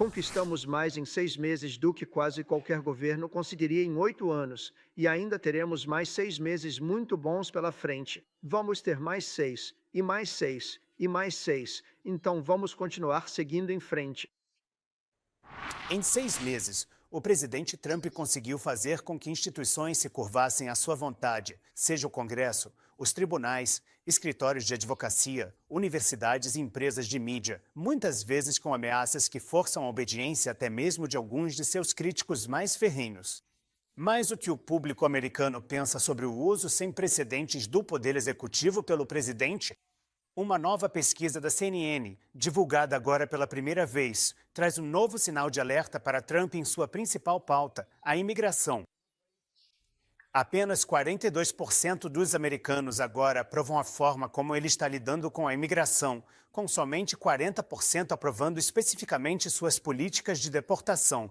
Conquistamos mais em 6 meses do que quase qualquer governo conseguiria em 8 anos, e ainda teremos mais 6 meses muito bons pela frente. Vamos ter mais 6, e mais 6, e mais 6, então vamos continuar seguindo em frente. Em 6 meses, o presidente Trump conseguiu fazer com que instituições se curvassem à sua vontade, seja o Congresso, os tribunais, escritórios de advocacia, universidades e empresas de mídia, muitas vezes com ameaças que forçam a obediência até mesmo de alguns de seus críticos mais ferrenhos. Mas o que o público americano pensa sobre o uso sem precedentes do poder executivo pelo presidente? Uma nova pesquisa da CNN, divulgada agora pela primeira vez, traz um novo sinal de alerta para Trump em sua principal pauta, a imigração. Apenas 42% dos americanos agora aprovam a forma como ele está lidando com a imigração, com somente 40% aprovando especificamente suas políticas de deportação.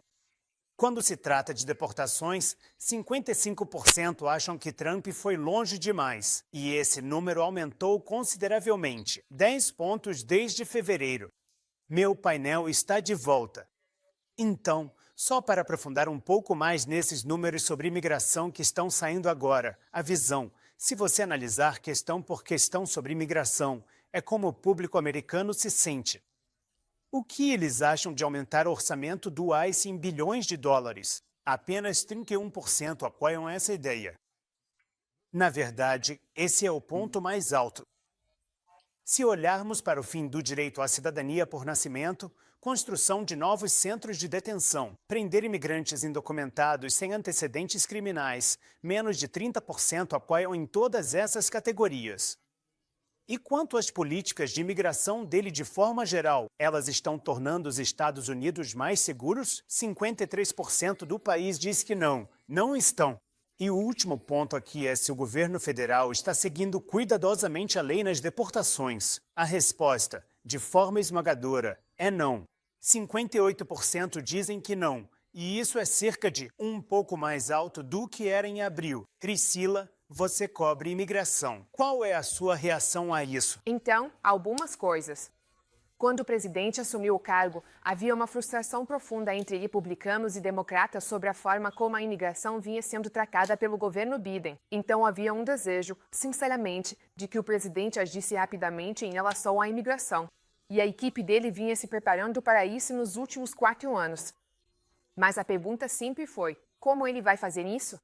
Quando se trata de deportações, 55% acham que Trump foi longe demais, e esse número aumentou consideravelmente, 10 pontos desde fevereiro. Meu painel está de volta. Então, só para aprofundar um pouco mais nesses números sobre imigração que estão saindo agora, a visão, se você analisar questão por questão sobre imigração, é como o público americano se sente. O que eles acham de aumentar o orçamento do ICE em bilhões de dólares? Apenas 31% apoiam essa ideia. Na verdade, esse é o ponto mais alto. Se olharmos para o fim do direito à cidadania por nascimento, construção de novos centros de detenção, prender imigrantes indocumentados sem antecedentes criminais, menos de 30% apoiam em todas essas categorias. E quanto às políticas de imigração dele de forma geral, elas estão tornando os Estados Unidos mais seguros? 53% do país diz que não, não estão. E o último ponto aqui é se o governo federal está seguindo cuidadosamente a lei nas deportações. A resposta, de forma esmagadora, é não. 58% dizem que não, e isso é cerca de um pouco mais alto do que era em abril. Priscila, você cobre imigração. Qual é a sua reação a isso? Então, algumas coisas. Quando o presidente assumiu o cargo, havia uma frustração profunda entre republicanos e democratas sobre a forma como a imigração vinha sendo tratada pelo governo Biden. Então havia um desejo, sinceramente, de que o presidente agisse rapidamente em relação à imigração. E a equipe dele vinha se preparando para isso nos últimos 4 anos. Mas a pergunta sempre foi: como ele vai fazer isso?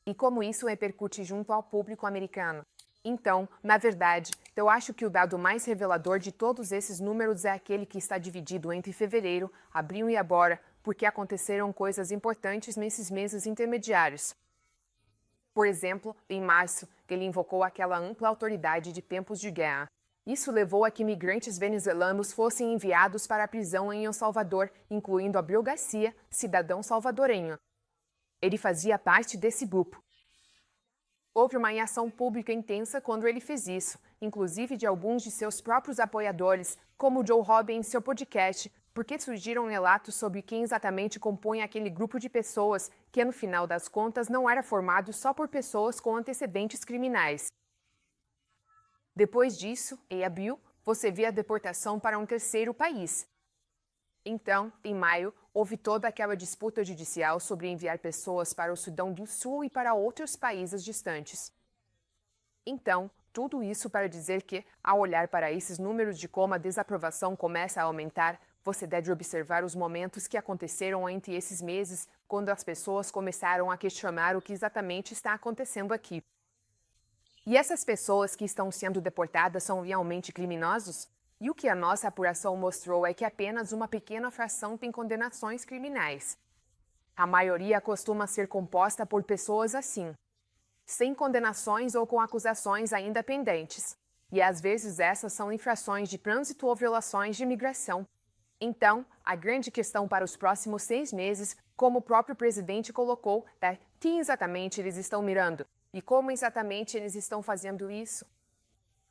E como isso repercute junto ao público americano? Então, na verdade, eu acho que o dado mais revelador de todos esses números é aquele que está dividido entre fevereiro, abril e agora, porque aconteceram coisas importantes nesses meses intermediários. Por exemplo, em março, ele invocou aquela ampla autoridade de tempos de guerra. Isso levou a que imigrantes venezuelanos fossem enviados para a prisão em El Salvador, incluindo Abril Garcia, cidadão salvadorenho. Ele fazia parte desse grupo. Houve uma ação pública intensa quando ele fez isso, inclusive de alguns de seus próprios apoiadores, como Joe Rogan em seu podcast, porque surgiram relatos sobre quem exatamente compõe aquele grupo de pessoas que, no final das contas, não era formado só por pessoas com antecedentes criminais. Depois disso, em abril, você vê a deportação para um terceiro país. Então, em maio, houve toda aquela disputa judicial sobre enviar pessoas para o Sudão do Sul e para outros países distantes. Então, tudo isso para dizer que, ao olhar para esses números de como a desaprovação começa a aumentar, você deve observar os momentos que aconteceram entre esses meses, quando as pessoas começaram a questionar o que exatamente está acontecendo aqui. E essas pessoas que estão sendo deportadas são realmente criminosos? E o que a nossa apuração mostrou é que apenas uma pequena fração tem condenações criminais. A maioria costuma ser composta por pessoas assim, sem condenações ou com acusações ainda pendentes. E às vezes essas são infrações de trânsito ou violações de imigração. Então, a grande questão para os próximos 6 meses, como o próprio presidente colocou, é quem exatamente eles estão mirando e como exatamente eles estão fazendo isso.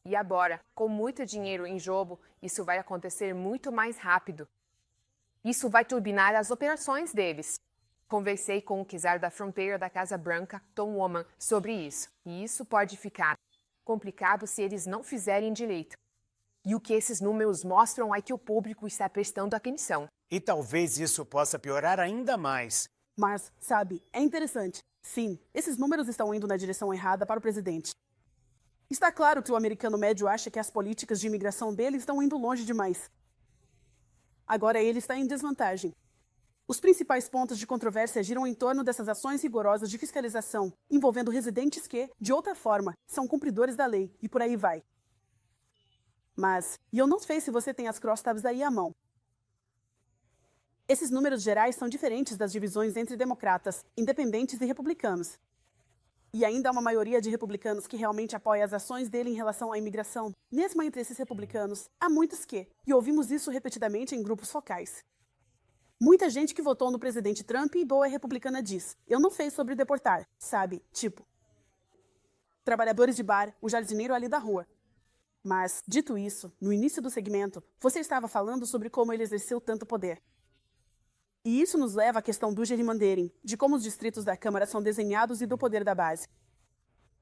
E agora, com muito dinheiro em jogo, isso vai acontecer muito mais rápido. Isso vai turbinar as operações deles. Conversei com o czar da fronteira da Casa Branca, Tom Woman, sobre isso. E isso pode ficar complicado se eles não fizerem direito. E o que esses números mostram é que o público está prestando atenção. E talvez isso possa piorar ainda mais. Mas, sabe, é interessante. Sim, esses números estão indo na direção errada para o presidente. Está claro que o americano médio acha que as políticas de imigração dele estão indo longe demais. Agora ele está em desvantagem. Os principais pontos de controvérsia giram em torno dessas ações rigorosas de fiscalização, envolvendo residentes que, de outra forma, são cumpridores da lei, e por aí vai. Mas, e eu não sei se você tem as crosstabs aí à mão. Esses números gerais são diferentes das divisões entre democratas, independentes e republicanos. E ainda há uma maioria de republicanos que realmente apoia as ações dele em relação à imigração. Mesmo entre esses republicanos, há muitos que, e ouvimos isso repetidamente em grupos focais. Muita gente que votou no presidente Trump e boa republicana diz, eu não sei sobre deportar, sabe, tipo, trabalhadores de bar, o jardineiro ali da rua. Mas, dito isso, no início do segmento, você estava falando sobre como ele exerceu tanto poder. E isso nos leva à questão do gerrymandering, de como os distritos da Câmara são desenhados e do poder da base.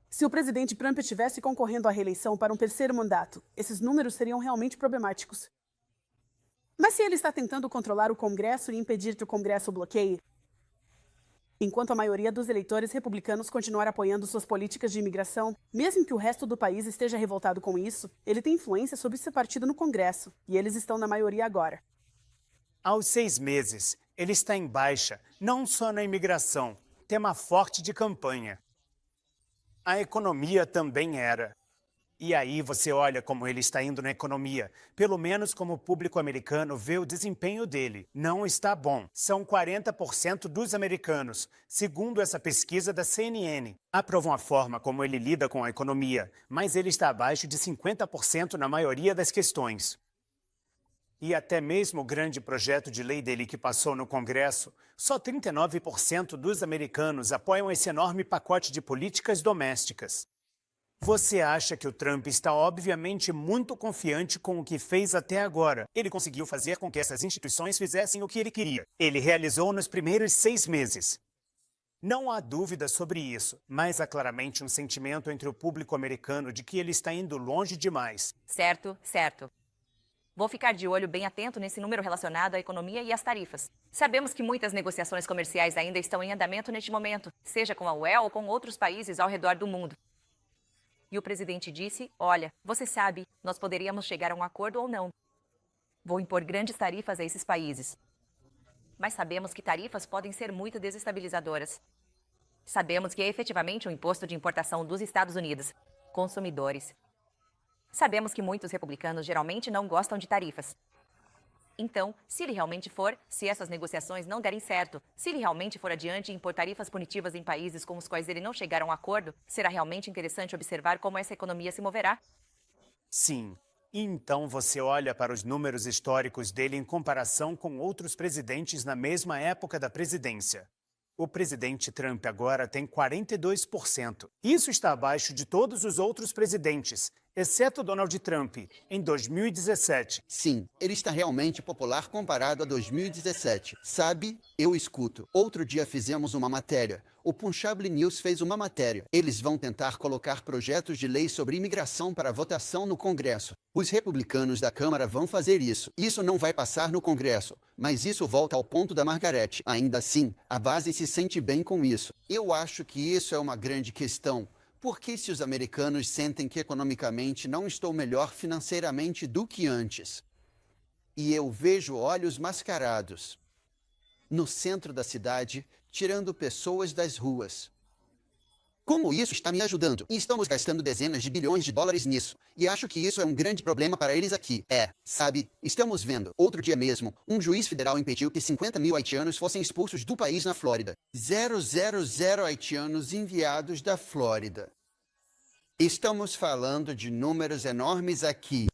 Se o presidente Trump estivesse concorrendo à reeleição para um terceiro mandato, esses números seriam realmente problemáticos. Mas se ele está tentando controlar o Congresso e impedir que o Congresso o bloqueie, enquanto a maioria dos eleitores republicanos continuar apoiando suas políticas de imigração, mesmo que o resto do país esteja revoltado com isso, ele tem influência sobre seu partido no Congresso, e eles estão na maioria agora. Aos 6 meses, ele está em baixa, não só na imigração, tema forte de campanha. A economia também era. E aí você olha como ele está indo na economia. Pelo menos como o público americano vê o desempenho dele. Não está bom. São 40% dos americanos, segundo essa pesquisa da CNN. Aprovam a forma como ele lida com a economia, mas ele está abaixo de 50% na maioria das questões. E até mesmo o grande projeto de lei dele que passou no Congresso, só 39% dos americanos apoiam esse enorme pacote de políticas domésticas. Você acha que o Trump está obviamente muito confiante com o que fez até agora. Ele conseguiu fazer com que essas instituições fizessem o que ele queria. Ele realizou nos primeiros 6 meses. Não há dúvida sobre isso, mas há claramente um sentimento entre o público americano de que ele está indo longe demais. Certo, certo. Vou ficar de olho bem atento nesse número relacionado à economia e às tarifas. Sabemos que muitas negociações comerciais ainda estão em andamento neste momento, seja com a UE ou com outros países ao redor do mundo. E o presidente disse, olha, você sabe, nós poderíamos chegar a um acordo ou não. Vou impor grandes tarifas a esses países. Mas sabemos que tarifas podem ser muito desestabilizadoras. Sabemos que é efetivamente um imposto de importação dos Estados Unidos. Consumidores. Sabemos que muitos republicanos geralmente não gostam de tarifas. Então, se ele realmente for, se essas negociações não derem certo, se ele realmente for adiante e impor tarifas punitivas em países com os quais ele não chegar a um acordo, será realmente interessante observar como essa economia se moverá. Sim. E então você olha para os números históricos dele em comparação com outros presidentes na mesma época da presidência. O presidente Trump agora tem 42%. Isso está abaixo de todos os outros presidentes, exceto Donald Trump, em 2017. Sim, ele está realmente popular comparado a 2017. Sabe, eu escuto. Outro dia fizemos uma matéria. O Punjab News fez uma matéria. Eles vão tentar colocar projetos de lei sobre imigração para votação no Congresso. Os republicanos da Câmara vão fazer isso. Isso não vai passar no Congresso. Mas isso volta ao ponto da Margaret. Ainda assim, a base se sente bem com isso. Eu acho que isso é uma grande questão. Porque se os americanos sentem que economicamente não estou melhor financeiramente do que antes? E eu vejo olhos mascarados no centro da cidade, tirando pessoas das ruas. Como isso está me ajudando? E estamos gastando dezenas de bilhões de dólares nisso. E acho que isso é um grande problema para eles aqui. Sabe, estamos vendo. Outro dia mesmo, um juiz federal impediu que 50 mil haitianos fossem expulsos do país na Flórida. 000 haitianos enviados da Flórida. Estamos falando de números enormes aqui.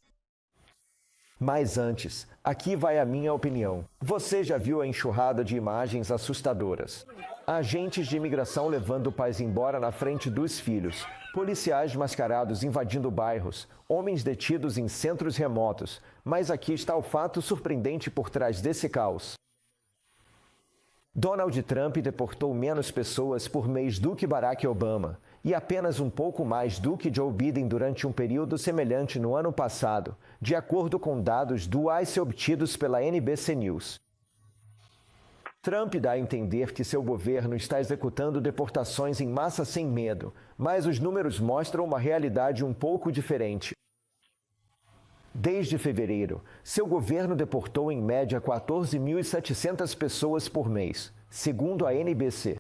Mas antes, aqui vai a minha opinião. Você já viu a enxurrada de imagens assustadoras? Agentes de imigração levando pais embora na frente dos filhos, policiais mascarados invadindo bairros, homens detidos em centros remotos. Mas aqui está o fato surpreendente por trás desse caos. Donald Trump deportou menos pessoas por mês do que Barack Obama. e apenas um pouco mais do que Joe Biden durante um período semelhante no ano passado, de acordo com dados do ICE obtidos pela NBC News. Trump dá a entender que seu governo está executando deportações em massa sem medo, mas os números mostram uma realidade um pouco diferente. Desde fevereiro, seu governo deportou em média 14.700 pessoas por mês, segundo a NBC.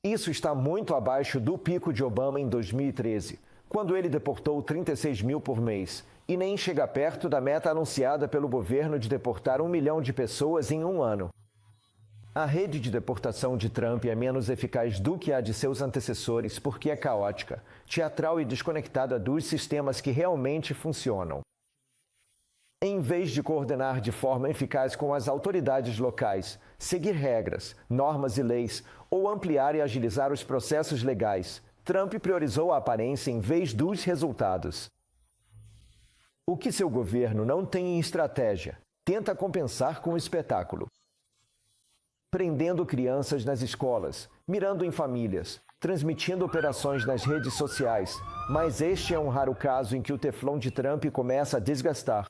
Isso está muito abaixo do pico de Obama em 2013, quando ele deportou 36 mil por mês, e nem chega perto da meta anunciada pelo governo de deportar 1 milhão de pessoas em um ano. A rede de deportação de Trump é menos eficaz do que a de seus antecessores porque é caótica, teatral e desconectada dos sistemas que realmente funcionam. Em vez de coordenar de forma eficaz com as autoridades locais, seguir regras, normas e leis ou ampliar e agilizar os processos legais, Trump priorizou a aparência em vez dos resultados. O que seu governo não tem em estratégia, tenta compensar com o espetáculo. Prendendo crianças nas escolas, mirando em famílias, transmitindo operações nas redes sociais, mas este é um raro caso em que o teflon de Trump começa a desgastar.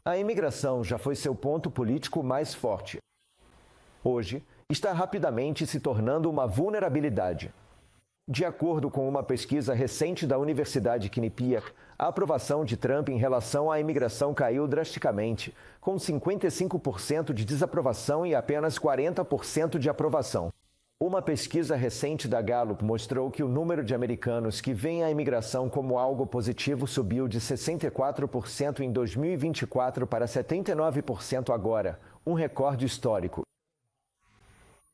A imigração já foi seu ponto político mais forte. Hoje, está rapidamente se tornando uma vulnerabilidade. De acordo com uma pesquisa recente da Universidade Quinnipiac, a aprovação de Trump em relação à imigração caiu drasticamente, com 55% de desaprovação e apenas 40% de aprovação. Uma pesquisa recente da Gallup mostrou que o número de americanos que veem a imigração como algo positivo subiu de 64% em 2024 para 79% agora, um recorde histórico.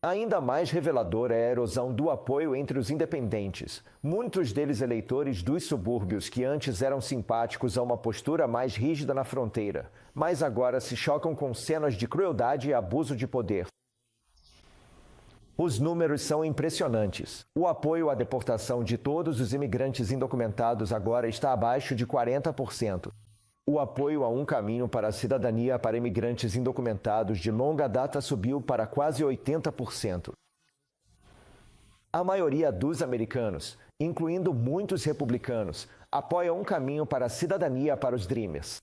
Ainda mais reveladora é a erosão do apoio entre os independentes, muitos deles eleitores dos subúrbios que antes eram simpáticos a uma postura mais rígida na fronteira, mas agora se chocam com cenas de crueldade e abuso de poder. Os números são impressionantes. O apoio à deportação de todos os imigrantes indocumentados agora está abaixo de 40%. O apoio a um caminho para a cidadania para imigrantes indocumentados de longa data subiu para quase 80%. A maioria dos americanos, incluindo muitos republicanos, apoia um caminho para a cidadania para os Dreamers.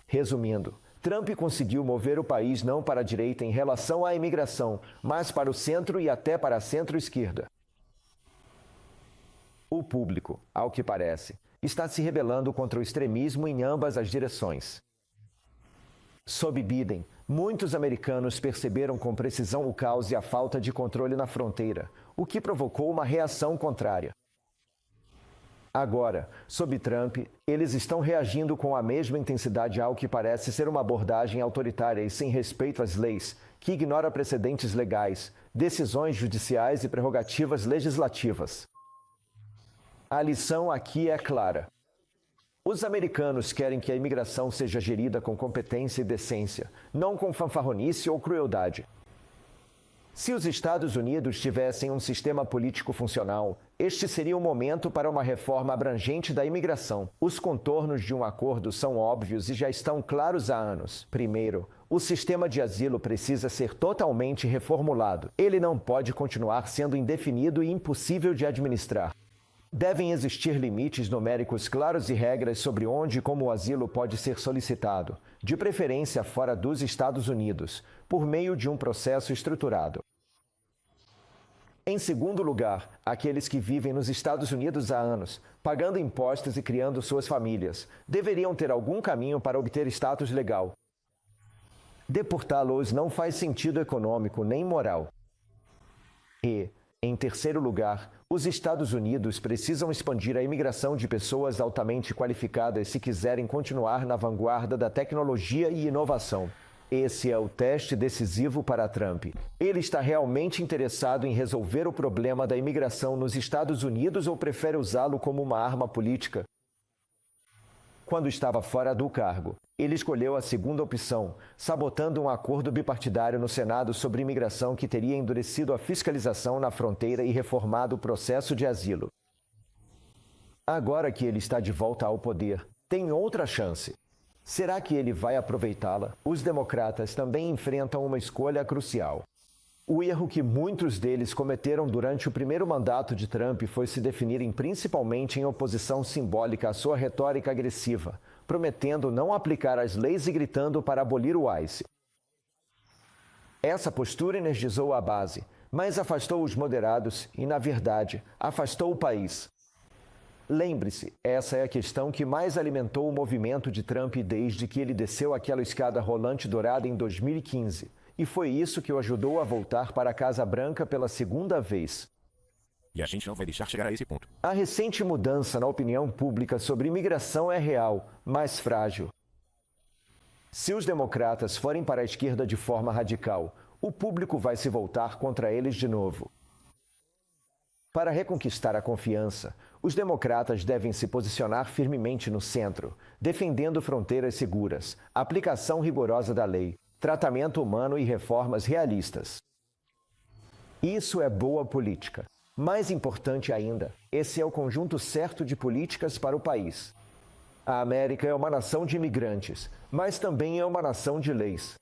Resumindo, Trump conseguiu mover o país não para a direita em relação à imigração, mas para o centro e até para a centro-esquerda. O público, ao que parece, está se rebelando contra o extremismo em ambas as direções. Sob Biden, muitos americanos perceberam com precisão o caos e a falta de controle na fronteira, o que provocou uma reação contrária. Agora, sob Trump, eles estão reagindo com a mesma intensidade ao que parece ser uma abordagem autoritária e sem respeito às leis, que ignora precedentes legais, decisões judiciais e prerrogativas legislativas. A lição aqui é clara. Os americanos querem que a imigração seja gerida com competência e decência, não com fanfarronice ou crueldade. Se os Estados Unidos tivessem um sistema político funcional, este seria o momento para uma reforma abrangente da imigração. Os contornos de um acordo são óbvios e já estão claros há anos. Primeiro, o sistema de asilo precisa ser totalmente reformulado. Ele não pode continuar sendo indefinido e impossível de administrar. Devem existir limites numéricos claros e regras sobre onde e como o asilo pode ser solicitado, de preferência fora dos Estados Unidos, por meio de um processo estruturado. Em segundo lugar, aqueles que vivem nos Estados Unidos há anos, pagando impostos e criando suas famílias, deveriam ter algum caminho para obter status legal. Deportá-los não faz sentido econômico nem moral. E, em terceiro lugar, os Estados Unidos precisam expandir a imigração de pessoas altamente qualificadas se quiserem continuar na vanguarda da tecnologia e inovação. Esse é o teste decisivo para Trump. Ele está realmente interessado em resolver o problema da imigração nos Estados Unidos ou prefere usá-lo como uma arma política? Quando estava fora do cargo, ele escolheu a segunda opção, sabotando um acordo bipartidário no Senado sobre imigração que teria endurecido a fiscalização na fronteira e reformado o processo de asilo. Agora que ele está de volta ao poder, tem outra chance. Será que ele vai aproveitá-la? Os democratas também enfrentam uma escolha crucial. O erro que muitos deles cometeram durante o primeiro mandato de Trump foi se definirem principalmente em oposição simbólica à sua retórica agressiva, prometendo não aplicar as leis e gritando para abolir o ICE. Essa postura energizou a base, mas afastou os moderados e, na verdade, afastou o país. Lembre-se, essa é a questão que mais alimentou o movimento de Trump desde que ele desceu aquela escada rolante dourada em 2015. E foi isso que o ajudou a voltar para a Casa Branca pela segunda vez. E a gente não vai deixar chegar a esse ponto. A recente mudança na opinião pública sobre imigração é real, mas frágil. Se os democratas forem para a esquerda de forma radical, o público vai se voltar contra eles de novo. Para reconquistar a confiança, os democratas devem se posicionar firmemente no centro, defendendo fronteiras seguras, aplicação rigorosa da lei, tratamento humano e reformas realistas. Isso é boa política. Mais importante ainda, esse é o conjunto certo de políticas para o país. A América é uma nação de imigrantes, mas também é uma nação de leis.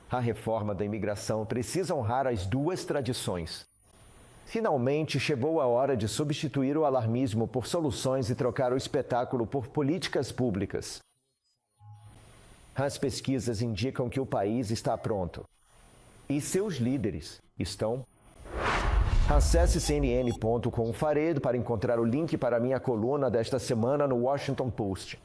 A reforma da imigração precisa honrar as duas tradições. Finalmente chegou a hora de substituir o alarmismo por soluções e trocar o espetáculo por políticas públicas. As pesquisas indicam que o país está pronto. E seus líderes estão? Acesse cnn.com/Faredo para encontrar o link para a minha coluna desta semana no Washington Post.